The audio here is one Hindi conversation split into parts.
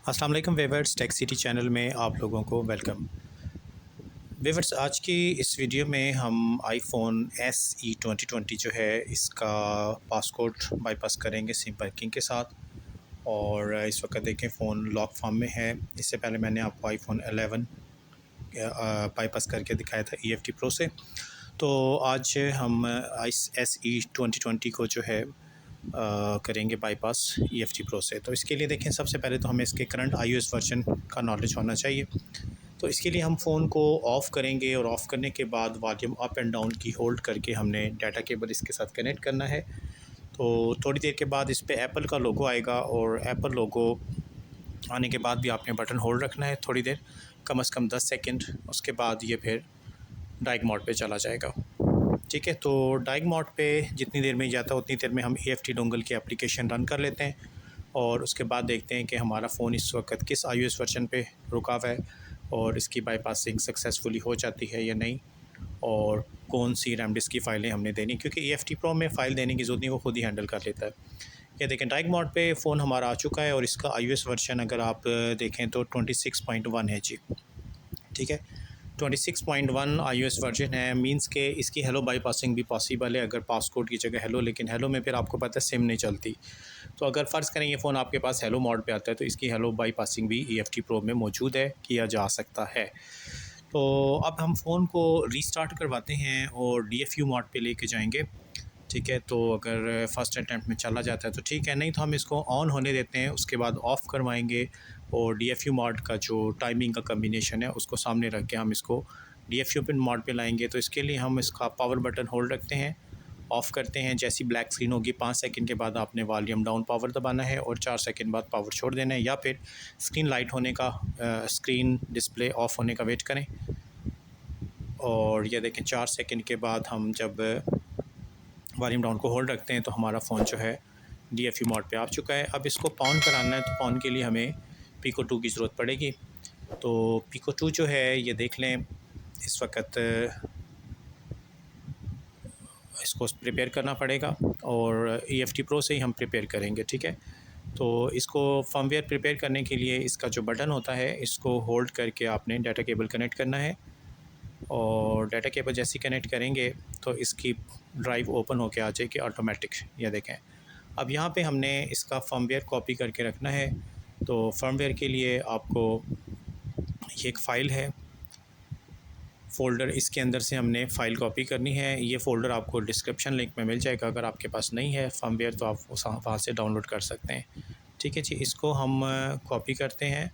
अस्सलाम वालेकुम वीवर्स, टेक सिटी चैनल में आप लोगों को वेलकम। वीवर्स, आज की इस वीडियो में हम आईफोन SE 2020 जो है इसका पासकोड बाईपास करेंगे सिम वर्किंग के साथ। और इस वक्त देखें फ़ोन लॉक फॉर्म में है। इससे पहले मैंने आपको आईफोन 11 बाईपास करके दिखाया था EFT प्रो से। तो आज हम SE 2020 को जो है करेंगे बाईपास EFT प्रो से। तो इसके लिए देखें, सबसे पहले तो हमें इसके करंट iOS वर्जन का नॉलेज होना चाहिए। तो इसके लिए हम फ़ोन को ऑफ़ करेंगे और ऑफ़ करने के बाद वॉल्यूम अप एंड डाउन की होल्ड करके हमने डाटा केबल इसके साथ कनेक्ट करना है। तो थोड़ी देर के बाद इस पर एप्पल का लोगो आएगा और एप्पल लोगो आने के बाद भी आपने बटन होल्ड रखना है थोड़ी देर, कम से कम 10 सेकंड। उसके बाद ये फिर डाइग मोड पे चला जाएगा। ठीक है, तो डाइग मोड पे जितनी देर में जाता है उतनी देर में हम EFT डोंगल की एप्लीकेशन रन कर लेते हैं और उसके बाद देखते हैं कि हमारा फ़ोन इस वक्त किस iOS वर्जन पे रुका हुआ है और इसकी बाईपासिंग सक्सेसफुली हो जाती है या नहीं, और कौन सी रैम डिस्क की फ़ाइलें हमने देनी, क्योंकि EFT प्रो में फ़ाइल देने की ज़रूरत नहीं, वो खुद ही हैंडल कर लेता है। ये देखें, डाइग मोड पे फ़ोन हमारा आ चुका है और इसका iOS वर्जन अगर आप देखें तो 26.1 है जी। ठीक है, 26.1 iOS वर्जन है, मींस के इसकी हेलो बाईपासिंग भी पॉसिबल है अगर पासकोड की जगह हेलो, लेकिन हेलो में फिर आपको पता है सिम नहीं चलती। तो अगर फ़र्ज़ करें ये फ़ोन आपके पास हेलो मोड पे आता है तो इसकी हेलो बाईपासिंग भी EFT प्रो में मौजूद है, किया जा सकता है। तो अब हम फ़ोन को रीस्टार्ट करवाते हैं और DFU मोड पे लेके जाएंगे। ठीक है, तो अगर फ़र्स्ट अटैम्प्ट में चला जाता है तो ठीक है, नहीं तो हम इसको ऑन होने देते हैं, उसके बाद ऑफ़ करवाएंगे और DFU मोड का जो टाइमिंग का कम्बिनेशन है उसको सामने रख के हम इसको DFU पिन मोड पे लाएंगे। तो इसके लिए हम इसका पावर बटन होल्ड रखते हैं, ऑफ़ करते हैं। जैसी ब्लैक स्क्रीन होगी 5 सेकंड के बाद आपने वॉल्यूम डाउन पावर दबाना है और 4 सेकंड बाद पावर छोड़ देना है, या फिर स्क्रीन लाइट होने का स्क्रीन डिस्प्ले ऑफ़ होने का वेट करें। और ये देखें, 4 सेकंड के बाद हम जब वॉल्यूम डाउन को होल्ड रखते हैं तो हमारा फ़ोन जो है DFU मोड पे आ चुका है। अब इसको पाउन कराना है, तो पाउन के लिए हमें Pico 2 की ज़रूरत पड़ेगी। तो Pico 2 जो है ये देख लें, इस वक्त इसको प्रिपेयर करना पड़ेगा और EFT प्रो से ही हम प्रिपेयर करेंगे। ठीक है, तो इसको फर्मवेयर प्रिपेयर करने के लिए इसका जो बटन होता है इसको होल्ड करके आपने डाटा केबल कनेक्ट करना है और डाटा केबल जैसे कनेक्ट करेंगे तो इसकी ड्राइव ओपन होके आ जाएगी ऑटोमेटिक। ये देखें, अब यहाँ पे हमने इसका फर्मवेयर कॉपी करके रखना है। तो फर्मवेयर के लिए आपको ये एक फ़ाइल है फ़ोल्डर, इसके अंदर से हमने फ़ाइल कॉपी करनी है। ये फ़ोल्डर आपको डिस्क्रिप्शन लिंक में मिल जाएगा, अगर आपके पास नहीं है फर्मवेयर तो आप वहाँ से डाउनलोड कर सकते हैं। ठीक है जी, इसको हम कॉपी करते हैं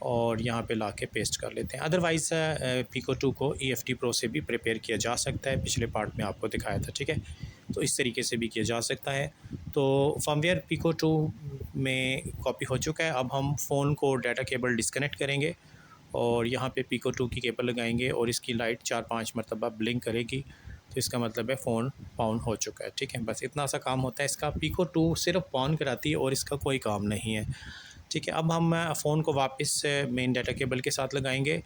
और यहाँ पे लाके पेस्ट कर लेते हैं। अदरवाइज़ Pico 2 को EFT प्रो से भी प्रिपेयर किया जा सकता है, पिछले पार्ट में आपको दिखाया था। ठीक है, तो इस तरीके से भी किया जा सकता है। तो फर्मवेयर Pico 2 में कॉपी हो चुका है। अब हम फ़ोन को डाटा केबल डिस्कनेक्ट करेंगे और यहाँ पे Pico 2 की केबल लगाएंगे और इसकी लाइट 4-5 मरतबा ब्लिंक करेगी, तो इसका मतलब है फ़ोन पाउन हो चुका है। ठीक है, बस इतना सा काम होता है इसका। Pico 2 सिर्फ पाउन कराती है और इसका कोई काम नहीं है। ठीक है, अब हम फ़ोन को वापस मेन डाटा केबल के साथ लगाएंगे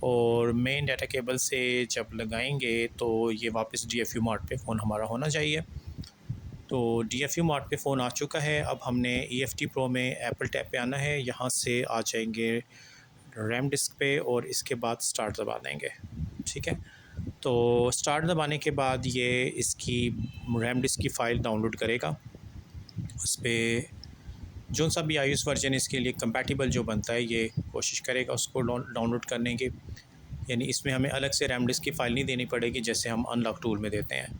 और मेन डाटा केबल से जब लगाएंगे तो ये वापस DFU मोड पे फ़ोन हमारा होना चाहिए। तो DFU मोड पे फ़ोन आ चुका है। अब हमने EFT प्रो में एप्पल टैब पे आना है, यहाँ से आ जाएंगे रैम डिस्क पे और इसके बाद स्टार्ट दबा देंगे। ठीक है, तो स्टार्ट दबाने के बाद ये इसकी रैम डिस्क की फ़ाइल डाउनलोड करेगा। उस पर जो सा भी iOS वर्जन इसके लिए कंपैटिबल जो बनता है ये कोशिश करेगा उसको डाउनलोड करने की। यानी इसमें हमें अलग से रैम डिस्क की फ़ाइल नहीं देनी पड़ेगी जैसे हम अनलॉक टूल में देते हैं।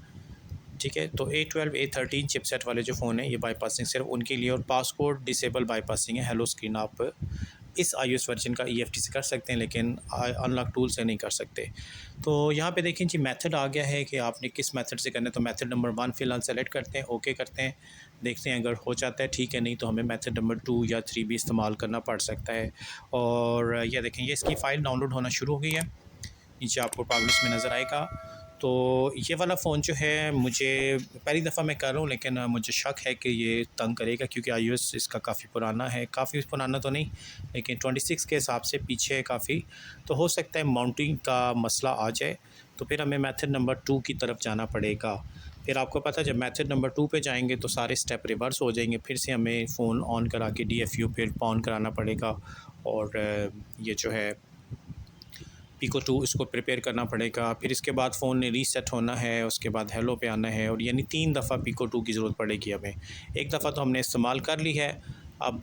ठीक है, तो A12 A13 चिपसेट वाले जो फ़ोन है ये बाईपासिंग सिर्फ उनके लिए, और पासकोड डिसेबल बाईपासिंग है। हेलो स्क्रीन आप इस iOS वर्जन का EFT से कर सकते हैं लेकिन अनलॉक टूल से नहीं कर सकते। तो यहाँ पे देखें जी, मेथड आ गया है कि आपने किस मेथड से करना है। तो मेथड नंबर 1 फ़िलहाल सेलेक्ट करते हैं, ओके करते हैं, देखते हैं अगर हो जाता है ठीक है, नहीं तो हमें मेथड नंबर 2 या 3 भी इस्तेमाल करना पड़ सकता है। और यह देखें, ये इसकी फ़ाइल डाउनलोड होना शुरू हो गई है, नीचे आपको प्रोग्रेस में नज़र आएगा। तो ये वाला फ़ोन जो है मुझे पहली दफ़ा मैं कर रहा हूँ, लेकिन मुझे शक है कि ये तंग करेगा क्योंकि iOS इसका काफ़ी पुराना है। काफ़ी पुराना तो नहीं, लेकिन 26 के हिसाब से पीछे है काफ़ी। तो हो सकता है माउंटिंग का मसला आ जाए, तो फिर हमें मेथड नंबर 2 की तरफ जाना पड़ेगा। फिर आपको पता है जब मेथड नंबर 2 पे जाएंगे तो सारे स्टेप रिवर्स हो जाएंगे, फिर से हमें फ़ोन ऑन करा के DFU फिर ऑन कराना पड़ेगा और ये जो है पिको 2 इसको प्रिपेयर करना पड़ेगा। फिर इसके बाद फ़ोन ने रीसेट होना है, उसके बाद हेलो पे आना है, और यानी 3 दफ़ा पिको 2 की ज़रूरत पड़ेगी हमें। एक दफ़ा तो हमने इस्तेमाल कर ली है, अब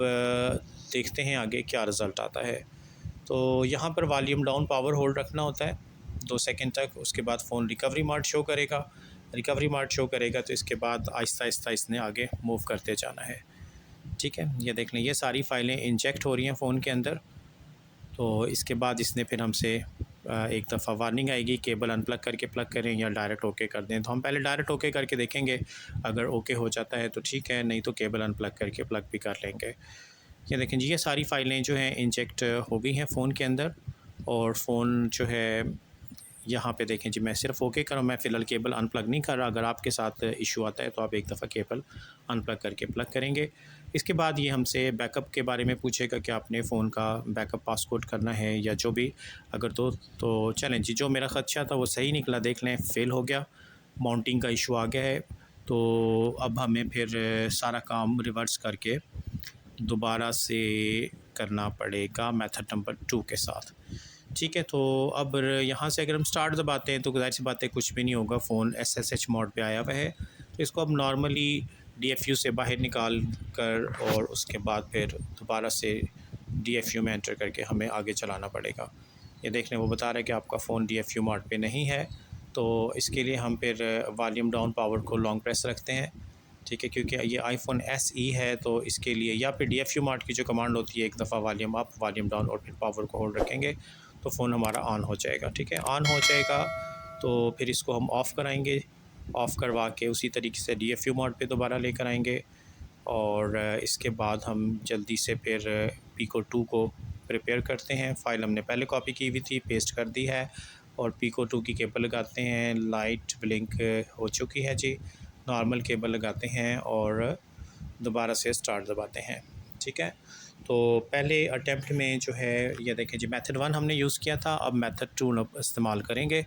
देखते हैं आगे क्या रिज़ल्ट आता है। तो यहाँ पर वॉल्यूम डाउन पावर होल्ड रखना होता है 2 सेकंड तक, उसके बाद फ़ोन रिकवरी मोड शो करेगा। रिकवरी मोड शो करेगा तो इसके बाद आहिस्ता आहिस्ता इसने आगे मूव करते जाना है। ठीक है, ये देख लें ये सारी फ़ाइलें इंजेक्ट हो रही हैं फ़ोन के अंदर। तो इसके बाद इसने फिर हमसे एक दफ़ा वार्निंग आएगी, केबल अनप्लग करके प्लग करें या डायरेक्ट ओके कर दें। तो हम पहले डायरेक्ट ओके करके देखेंगे, अगर ओके हो जाता है तो ठीक है, नहीं तो केबल अनप्लग करके प्लग भी कर लेंगे। ये देखें जी, ये सारी फ़ाइलें जो हैं इंजेक्ट हो गई हैं फ़ोन के अंदर, और फ़ोन जो है यहाँ पे देखें जी, मैं सिर्फ ओके कर रहा हूँ, मैं फ़िलहाल केबल अनप्लग नहीं कर रहा। अगर आपके साथ इशू आता है तो आप एक दफ़ा केबल अनप्लग करके प्लग करेंगे। इसके बाद ये हमसे बैकअप के बारे में पूछेगा कि आपने फ़ोन का बैकअप पासवर्ड करना है या जो भी, अगर तो चलें जी, जो मेरा ख़दशा था वो सही निकला, देख लें फ़ेल हो गया, माउंटिंग का इशू आ गया है। तो अब हमें फिर सारा काम रिवर्स करके दोबारा से करना पड़ेगा मेथड नंबर 2 के साथ। ठीक है, तो अब यहाँ से अगर हम स्टार्ट दबाते हैं तो ज़ाहिर सी बात है कुछ भी नहीं होगा, फ़ोन SSH मोड पे आया हुआ है। तो इसको अब नॉर्मली DFU से बाहर निकाल कर और उसके बाद फिर दोबारा से DFU में एंटर करके हमें आगे चलाना पड़ेगा। ये देख लें वो बता रहा है कि आपका फ़ोन DFU मोड पे नहीं है, तो इसके लिए हम फिर वॉल्यूम डाउन पावर को लॉन्ग प्रेस रखते हैं। ठीक है, क्योंकि ये iPhone SE है तो इसके लिए, या फिर DFU मोड की जो कमांड होती है, एक दफ़ा वॉल्यूम अप, वॉल्यूम डाउन और फिर पावर को होल्ड रखेंगे तो फ़ोन हमारा ऑन हो जाएगा। ठीक है, ऑन हो जाएगा तो फिर इसको हम ऑफ़ कराएंगे, ऑफ़ करवा के उसी तरीके से DFU मोड पे दोबारा लेकर आएंगे, और इसके बाद हम जल्दी से फिर पिको 2 को प्रिपेयर करते हैं। फ़ाइल हमने पहले कॉपी की हुई थी, पेस्ट कर दी है, और पिको 2 की केबल लगाते हैं। लाइट ब्लिंक हो चुकी है जी, नॉर्मल केबल लगाते हैं और दोबारा से स्टार्ट दबाते हैं। ठीक है, तो पहले अटैम्प्ट में जो है ये देखें जी, मेथड 1 हमने यूज़ किया था, अब मेथड 2 इस्तेमाल करेंगे।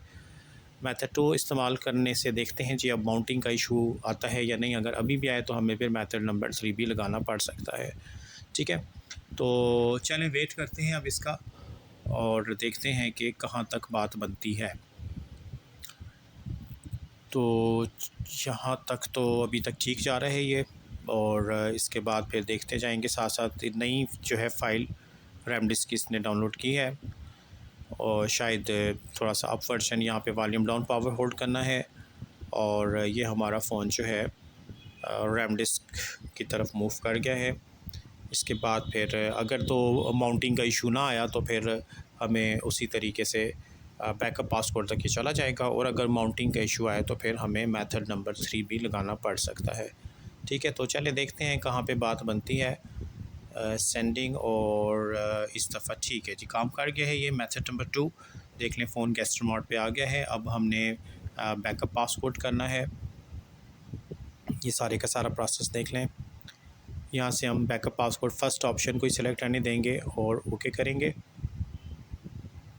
मेथड 2 इस्तेमाल करने से देखते हैं जी अब माउंटिंग का इशू आता है या नहीं। अगर अभी भी आए तो हमें फिर मेथड नंबर 3 भी लगाना पड़ सकता है। ठीक है, तो चलें वेट करते हैं अब इसका और देखते हैं कि कहाँ तक बात बनती है। तो यहाँ तक तो अभी तक ठीक जा रहा है ये, और इसके बाद फिर देखते जाएंगे साथ साथ नई जो है फ़ाइल रैम डिस्क इसने डाउनलोड की है, और शायद थोड़ा सा अप वर्जन यहाँ पे वॉल्यूम डाउन पावर होल्ड करना है, और ये हमारा फ़ोन जो है रैम डिस्क की तरफ मूव कर गया है। इसके बाद फिर अगर तो माउंटिंग का इशू ना आया तो फिर हमें उसी तरीके से बैकअप पासवर्ड तक ही चला जाएगा, और अगर माउंटिंग का इशू आए तो फिर हमें मेथड नंबर 3 भी लगाना पड़ सकता है। ठीक है, तो चले देखते हैं कहाँ पे बात बनती है। सेंडिंग और इस दफ़ा ठीक है जी, काम कर गया है ये मेथड नंबर 2। देख लें फ़ोन गेस्टर मोड पे आ गया है। अब हमने बैकअप पासवर्ड करना है, ये सारे का सारा प्रोसेस देख लें। यहाँ से हम बैकअप पासवर्ड फ़र्स्ट ऑप्शन को ही सिलेक्ट करने देंगे और ओके करेंगे।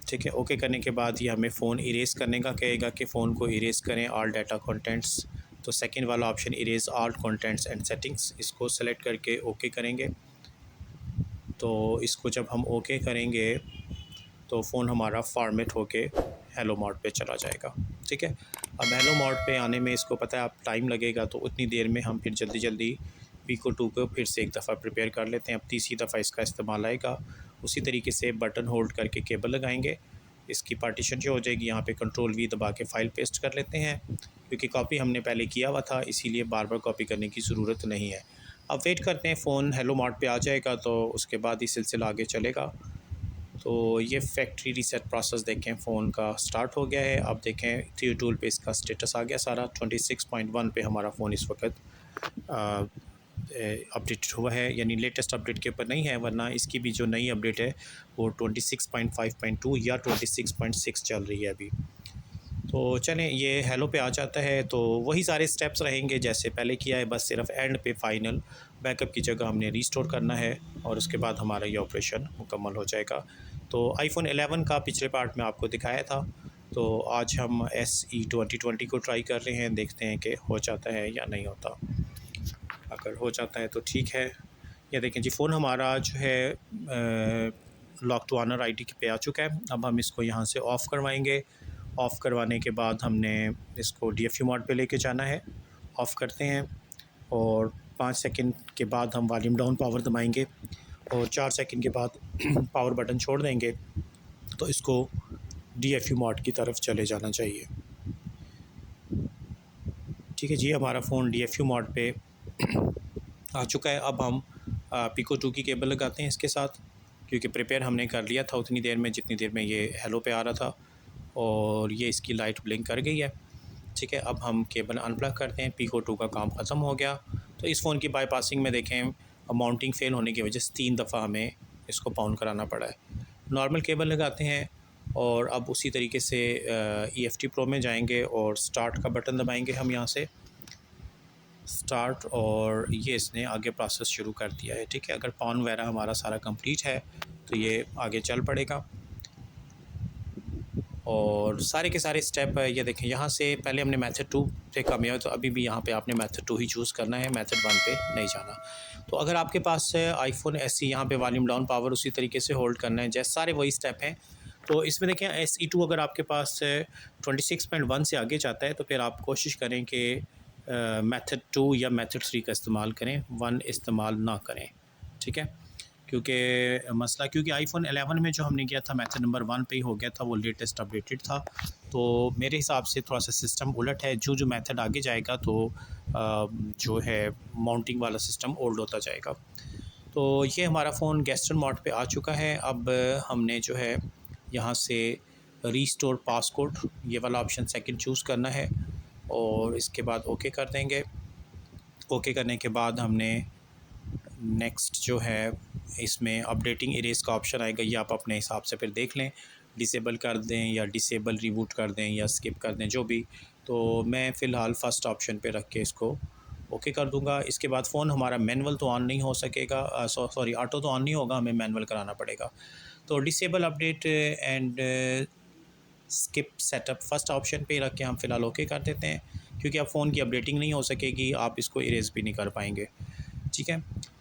ठीक है, ओके करने के बाद ये हमें फ़ोन इरेज़ करने का कहेगा कि फ़ोन को इरेज़ करें ऑल डाटा कंटेंट्स। तो सेकंड वाला option erase all contents and settings, इसको सेलेक्ट करके ओके करेंगे। तो इसको जब हम ओके करेंगे तो फ़ोन हमारा फॉर्मेट होके हेलो मोड पे चला जाएगा। ठीक है, अब हेलो मोड पे आने में इसको पता है आप टाइम लगेगा, तो उतनी देर में हम फिर जल्दी जल्दी पिको 2 को फिर से एक दफ़ा प्रिपेयर कर लेते हैं। अब तीसरी दफ़ा इसका इस्तेमाल आएगा। उसी तरीके से बटन होल्ड करके केबल लगाएंगे, इसकी पार्टीशन जो हो जाएगी, यहाँ पे कंट्रोल V दबा के फ़ाइल पेस्ट कर लेते हैं, क्योंकि कॉपी हमने पहले किया हुआ था इसीलिए बार बार कॉपी करने की ज़रूरत नहीं है। अब वेट करते हैं, फ़ोन हेलो मोड पे आ जाएगा तो उसके बाद ही सिलसिला आगे चलेगा। तो ये फैक्ट्री रीसेट प्रोसेस देखें फ़ोन का स्टार्ट हो गया है। अब देखें थ्री टूल पे इसका स्टेटस आ गया सारा, 26.1 पे हमारा फ़ोन इस वक्त अपडेट हुआ है, यानी लेटेस्ट अपडेट के ऊपर नहीं है, वरना इसकी भी जो नई अपडेट है वो 26.5.2 या 26.6 चल रही है अभी। तो चलें ये हेलो पे आ जाता है तो वही सारे स्टेप्स रहेंगे जैसे पहले किया है, बस सिर्फ एंड पे फाइनल बैकअप की जगह हमने रीस्टोर करना है, और उसके बाद हमारा ये ऑपरेशन मुकम्मल हो जाएगा। तो iPhone 11 का पिछले पार्ट में आपको दिखाया था, तो आज हम SE2020 को ट्राई कर रहे हैं, देखते हैं कि हो जाता है या नहीं होता। अगर हो जाता है तो ठीक है। ये देखें जी, फ़ोन हमारा जो है लॉक टू ऑनर आईडी पे आ चुका है। अब हम इसको यहाँ से ऑफ़ करवाएंगे। ऑफ़ करवाने के बाद हमने इसको DFU मोड पे लेके जाना है। ऑफ़ करते हैं और 5 सेकंड के बाद हम वॉल्यूम डाउन पावर दबाएंगे और 4 सेकंड के बाद पावर बटन छोड़ देंगे, तो इसको DFU मोड की तरफ चले जाना चाहिए। ठीक है जी, हमारा फ़ोन DFU मोड पे आ चुका है। अब हम पिको 2 की केबल लगाते हैं इसके साथ, क्योंकि प्रिपेयर हमने कर लिया था उतनी देर में जितनी देर में ये हेलो पे आ रहा था, और ये इसकी लाइट ब्लिंक कर गई है। ठीक है, अब हम केबल अनप्लग करते हैं। पिको 2 का काम ख़त्म हो गया। तो इस फ़ोन की बाईपासिंग में देखें, माउंटिंग फ़ेल होने की वजह से 3 दफ़ा हमें इसको पाउंड कराना पड़ा है। नॉर्मल केबल लगाते हैं और अब उसी तरीके से EFT प्रो में जाएंगे और स्टार्ट का बटन दबाएंगे हम यहाँ से, स्टार्ट, और ये इसने आगे प्रोसेस शुरू कर दिया है। ठीक है, अगर पाउंड वगैरह हमारा सारा कंप्लीट है तो ये आगे चल पड़ेगा। और सारे के सारे स्टेप ये देखें, यहाँ से पहले हमने मेथड 2 पे कामयाब, तो अभी भी यहाँ पे आपने मेथड 2 ही चूज़ करना है, मेथड 1 पे नहीं जाना। तो अगर आपके पास iPhone SE, यहाँ पे वॉल्यूम डाउन पावर उसी तरीके से होल्ड करना है, जैसे सारे वही स्टेप हैं। तो इसमें देखें SE2 अगर आपके पास 26.1 से आगे जाता है तो फिर आप कोशिश करें कि मेथड 2 या मेथड 3 का इस्तेमाल करें, 1 इस्तेमाल ना करें। ठीक है, क्योंकि iPhone 11 में जो हमने किया था मेथड नंबर 1 पे ही हो गया था, वो लेटेस्ट अपडेटेड था। तो मेरे हिसाब से थोड़ा सा सिस्टम उलट है, जो मेथड आगे जाएगा तो जो है माउंटिंग वाला सिस्टम ओल्ड होता जाएगा। तो ये हमारा फ़ोन गेस्टन मोड पे आ चुका है। अब हमने जो है यहाँ से रीस्टोर पासकोड, ये वाला ऑप्शन सेकंड चूज़ करना है और इसके बाद ओके कर देंगे। ओके करने के बाद हमने नेक्स्ट जो है, इसमें अपडेटिंग इरेज का ऑप्शन आएगा, ये आप अपने हिसाब से फिर देख लें, डिसेबल कर दें या डिसेबल रिबूट कर दें या स्किप कर दें, जो भी। तो मैं फ़िलहाल फ़र्स्ट ऑप्शन पे रख के इसको ओके कर दूंगा। इसके बाद फ़ोन हमारा मैनुअल तो ऑन नहीं हो सकेगा, सॉरी ऑटो तो ऑन नहीं होगा, हमें मैनुअल कराना पड़ेगा। तो disable update and skip setup first option पे रख के हम फ़िलहाल ओके कर देते हैं, क्योंकि अब फ़ोन की अपडेटिंग नहीं हो सकेगी, आप इसको इरेज़ भी नहीं कर पाएंगे। ठीक है,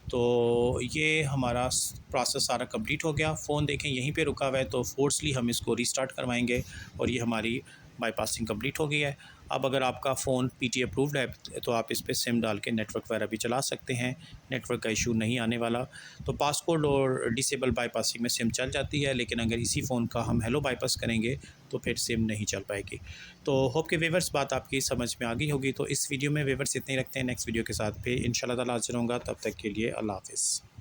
तो ये हमारा प्रोसेस सारा कंप्लीट हो गया। फ़ोन देखें यहीं पे रुका हुआ है, तो फोर्सली हम इसको रीस्टार्ट करवाएंगे और ये हमारी बाईपासिंग कंप्लीट हो गई है। अब अगर आपका फ़ोन PT अप्रूव्ड है तो आप इस पर सिम डाल के नेटवर्क वगैरह भी चला सकते हैं, नेटवर्क का इशू नहीं आने वाला। तो पासकोड और डिसेबल बाईपासिंग में सिम चल जाती है, लेकिन अगर इसी फ़ोन का हम हेलो बाईपास करेंगे तो फिर सिम नहीं चल पाएगी। तो होप के व्यूअर्स बात आपकी समझ में आ गई होगी। तो इस वीडियो में व्यूअर्स इतने ही रखते हैं, नेक्स्ट वीडियो के साथ फिर इंशाल्लाह ताला हाज़िर होऊंगा। तब तक के लिए अल्लाह हाफ़िज़।